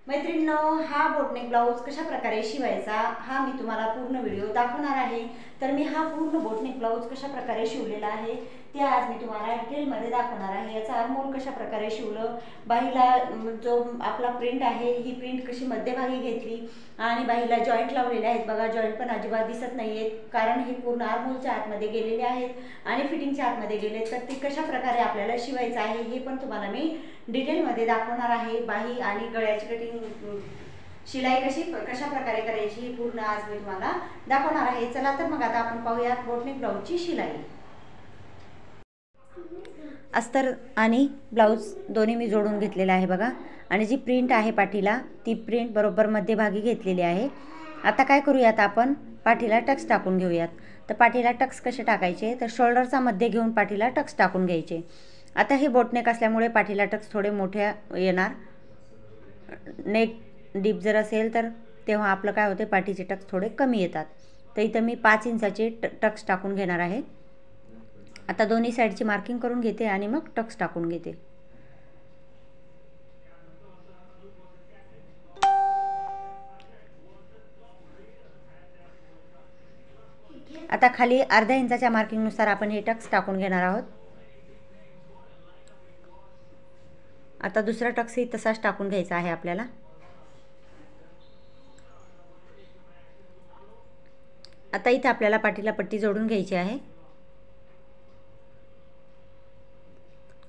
मैत्रिणींनो, हा boat neck blouse कशा प्रकारे शिवायचा हा मी तुम्हाला पूर्ण व्हिडिओ दाखवणार आहे। तर मी हा पूर्ण बोटनेक ब्लाऊज कशा प्रकारे शिवलेला आहे ते आज मी तुम्हाला डिटेलमध्ये दाखवणार आहे। याचा आरमोल कशा प्रकारे शिवलं, बाहीला जो आपला प्रिंट आहे ही प्रिंट कशी मध्यभागी घेतली आणि बाहीला जॉईंट लावलेले आहेत बघा। जॉईंट पण अजिबात दिसत नाहीयेत कारण हे पूर्ण आरमोलच्या आतमध्ये गेलेले आहेत आणि फिटिंगच्या आतमध्ये गेलेत। तर ते कशा प्रकारे आपल्याला शिवायचं आहे हे पण तुम्हाला मी डिटेलमध्ये दाखवणार आहे। बाही आणि गळ्याची कटिंग शिलाई कशा प्रकारे करायची ही पूर्ण आज मी तुम्हाला दाखवणार आहे। चला तर मग आता आपण पाहूयात बोटनेक ब्लाऊजची शिलाई। अस्तर आणि ब्लाऊज दोन्ही मी जोडून घेतलेला आहे बघा आणि जी प्रिंट आहे पाठीला ती प्रिंट बरोबर मध्यभागी घेतलेली आहे। आता काय करूयात, आपण पाठीला टक्स टाकून घेऊयात। तर पाठीला टक्स कसे टाकायचे, तर शोल्डरचा मध्ये घेऊन पाठीला टक्स टाकून घ्यायचे। आता हे बोटनेक असल्यामुळे पाठीला टक्स थोडे मोठे येणार। नेक डीप जर असेल तर तेव्हा आपलं काय होते, पाठीचे टक्स थोडे कमी येतात। तर इथं मी 5 इंचाचे टक्स टाकून घेणार आहे। आता दोन्ही साईडची मार्किंग करून घेते आणि मग टक्स टाकून घेते। आता खाली अर्ध्या इंचाच्या मार्किंगनुसार आपण हे टक्स टाकून घेणार आहोत। आता दुसरा टक्सही तसाच टाकून घ्यायचा आहे आपल्याला। आता इथे आपल्याला पाठीला पट्टी जोडून घ्यायची आहे।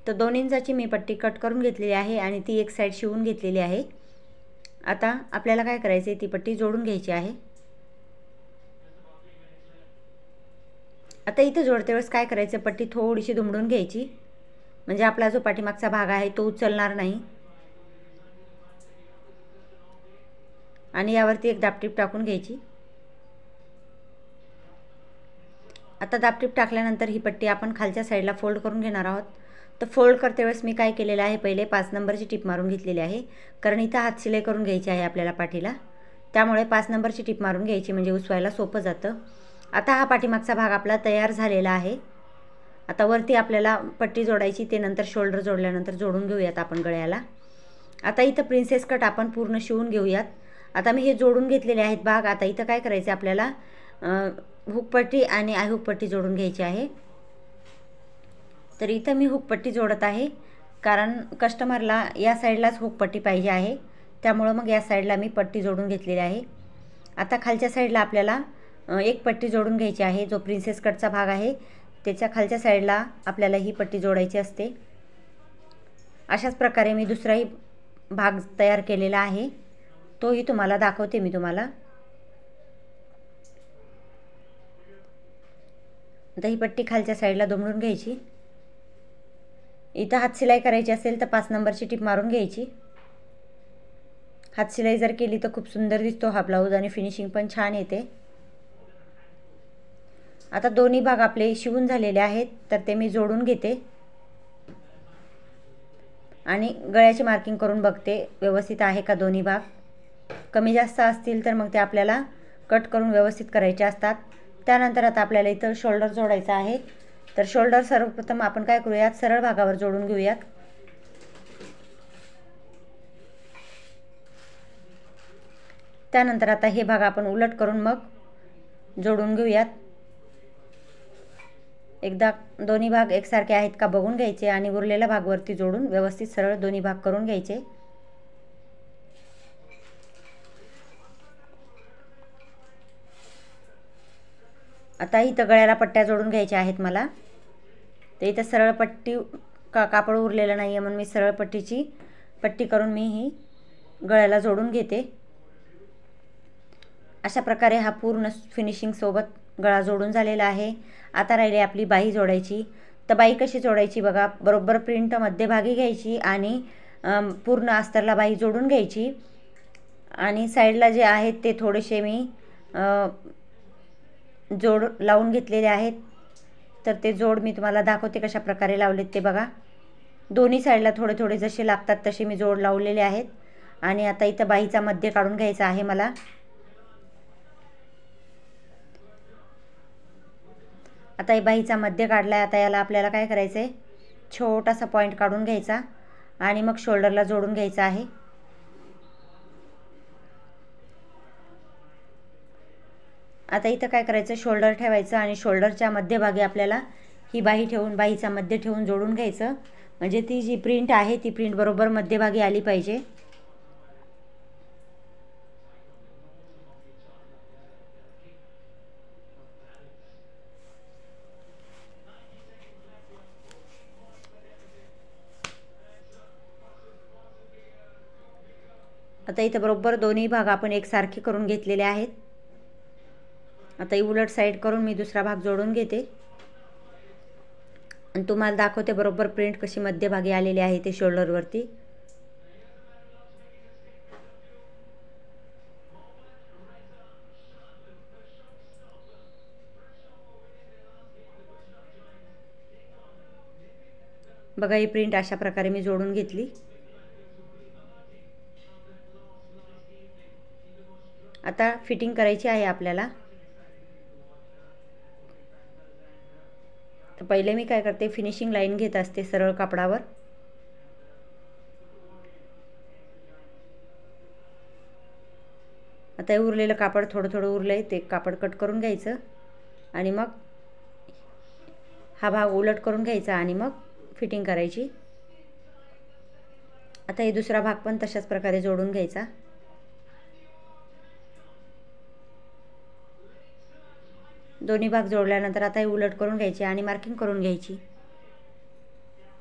तर 2 इंचाची मी पट्टी कट करून घेतलेली आहे आणि ती एक साईड शिवून घेतलेली आहे। आता आपल्याला काय करायचे, ती पट्टी जोडून घ्यायची आहे। आता इथे जोडते वेळेस काय करायचं, पट्टी थोडीशी दुमडून घ्यायची म्हणजे आपला जो पाठीमागचा भाग आहे तो उचलणार नाही। आणि यावरती एक दाबटीप टाकून घ्यायची। आता दाबटीप टाकल्यानंतर ही पट्टी आपण खालच्या साईडला फोल्ड करून घेणार आहोत। तर फोल्ड करते वेळेस मी काय केलेलं आहे, पहिले 5 नंबरची टिप मारून घेतलेली आहे कारण इथं हात शिलाई करून घ्यायची आहे आपल्याला पाठीला। त्यामुळे 5 नंबरची टिप मारून घ्यायची म्हणजे उसवायला सोपं जातं। आता हा पाठीमागचा भाग आपला तयार झालेला आहे। आता वरती आपल्याला पट्टी जोडायची, ते नंतर शोल्डर जोडल्यानंतर जोडून घेऊयात आपण गळ्याला। आता इथं प्रिन्सेस कट आपण पूर्ण शिवून घेऊयात। आता मी हे जोडून घेतलेले आहेत भाग। आता इथं काय करायचं, आपल्याला हुकपट्टी आणि आय हुकपट्टी जोडून घ्यायची आहे। तर इथं मी हुकपट्टी जोडत आहे कारण कस्टमरला या साईडलाच हुकपट्टी पाहिजे आहे, त्यामुळे मग या साईडला मी पट्टी जोडून घेतलेली आहे। आता खालच्या साईडला आपल्याला एक पट्टी जोडून घ्यायची आहे। जो प्रिन्सेस कटचा भाग आहे त्याच्या खालच्या साईडला आपल्याला ही पट्टी जोडायची असते। अशाच प्रकारे मी दुसराही भाग तयार केलेला आहे, तोही तुम्हाला दाखवते मी तुम्हाला। आता ही पट्टी खालच्या साईडला दुमडून घ्यायची। इथं हात शिलाई करायची असेल तर 5 नंबरची टिप मारून घ्यायची। हात शिलाई जर केली तर खूप सुंदर दिसतो हा ब्लाऊज आणि फिनिशिंग पण छान येते। आता दोन्ही भाग आपले शिवून झालेले आहेत तर ते मी जोडून घेते आणि गळ्याची मार्किंग करून बघते व्यवस्थित आहे का दोन्ही भाग। कमी जास्त असतील तर मग ते आपल्याला कट करून व्यवस्थित करायचे असतात। त्यानंतर आता आपल्याला इथं शोल्डर जोडायचा आहे। तर शोल्डर सर्वप्रथम आपण काय करूयात, सरळ भागावर जोडून घेऊयात। त्यानंतर आता हे भाग आपण उलट करून मग जोडून घेऊयात। एकदा दोन्ही भाग एकसारखे आहेत का बघून घ्यायचे आणि उरलेला भाग वरती जोडून व्यवस्थित सरळ दोन्ही भाग करून घ्यायचे। आता इथं गळ्याला पट्ट्या जोडून घ्यायच्या आहेत मला। तर इथं सरळ पट्टी कापड उरलेलं नाही आहे म्हणून मी सरळ पट्टी करून मी ही गळ्याला जोडून घेते। अशा प्रकारे हा पूर्ण फिनिशिंग सोबत गळा जोडून झालेला आहे। आता राहिली आपली बाही जोडायची। तर बाही कशी जोडायची बघा, बरोबर प्रिंट मध्यभागी घ्यायची आणि पूर्ण अस्तरला बाही जोडून घ्यायची आणि साईडला जे आहेत ते थोडेसे मी जोड लावून घेतलेले आहेत। तर ते जोड मी तुम्हाला दाखवते कशा प्रकारे लावलेत ते बघा। दोन्ही साईडला थोडे थोडे जसे लागतात तसे मी जोड लावलेले आहेत आणि आता इथं बाहीचा मध्य काढून घ्यायचा आहे मला। आता ही बाहीचा मध्य काढलाय। आता याला आपल्याला काय करायचं आहे, छोटासा पॉइंट काढून घ्यायचा आणि मग शोल्डरला जोडून घ्यायचा आहे। आता इथं काय करायचं, शोल्डर ठेवायचं आणि शोल्डरच्या मध्यभागी आपल्याला ही बाही ठेवून, बाहीचा मध्य ठेवून जोडून घ्यायचं. म्हणजे ती जी प्रिंट आहे ती प्रिंट बरोबर मध्यभागी आली पाहिजे. आता इथं बरोबर दोन्ही भाग आपण एकसारखे करून घेतलेले आहेत. आता ही उलट साईड करून मी दुसरा भाग जोडून घेते आणि तुम्हाला दाखवते बरोबर प्रिंट कशी मध्यभागी आलेली आहे ते शोल्डरवरती. बघा ही प्रिंट अशा प्रकारे मी जोडून घेतली. आता फिटिंग करायची आहे आपल्याला. तर पहिले मी काय करते, फिनिशिंग लाईन घेत असते सरळ कापडावर. आता हे उरलेलं कापड थोडं थोडं उरलंय ते कापड कट करून घ्यायचं आणि मग हा भाग उलट करून घ्यायचा आणि मग फिटिंग करायची. आता हे दुसरा भाग पण तशाच प्रकारे जोडून घ्यायचा. दोन्ही भाग जोडल्यानंतर आता हे उलट करून घ्यायचे आणि मार्किंग करून घ्यायची.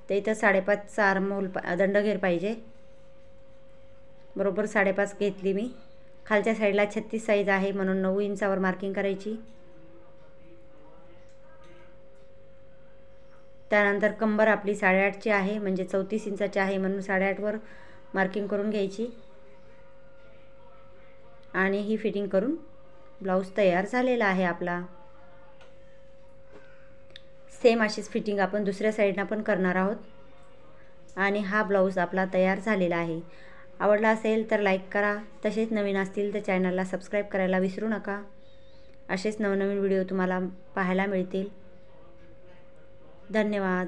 ते इथं 5.5 आर्महोल दंडघेर पाहिजे. बरोबर 5.5 घेतली मी. खालच्या साईडला 36 साईज आहे म्हणून 9 इंचावर मार्किंग करायची. त्यानंतर कंबर आपली 8.5ची आहे म्हणजे 34 इंचाची आहे म्हणून 8.5वर मार्किंग करून घ्यायची आणि ही फिटिंग करून ब्लाऊज तयार झालेला आहे आपला. सेम अशीच फिटिंग आपण दुसऱ्या साईडनं पण करणार आहोत आणि हा ब्लाऊज आपला तयार झालेला आहे. आवडला असेल तर लाईक करा. तसेच नवीन असतील तर चॅनलला सबस्क्राईब करायला विसरू नका. असेच नवनवीन व्हिडिओ तुम्हाला पाहायला मिळतील. धन्यवाद.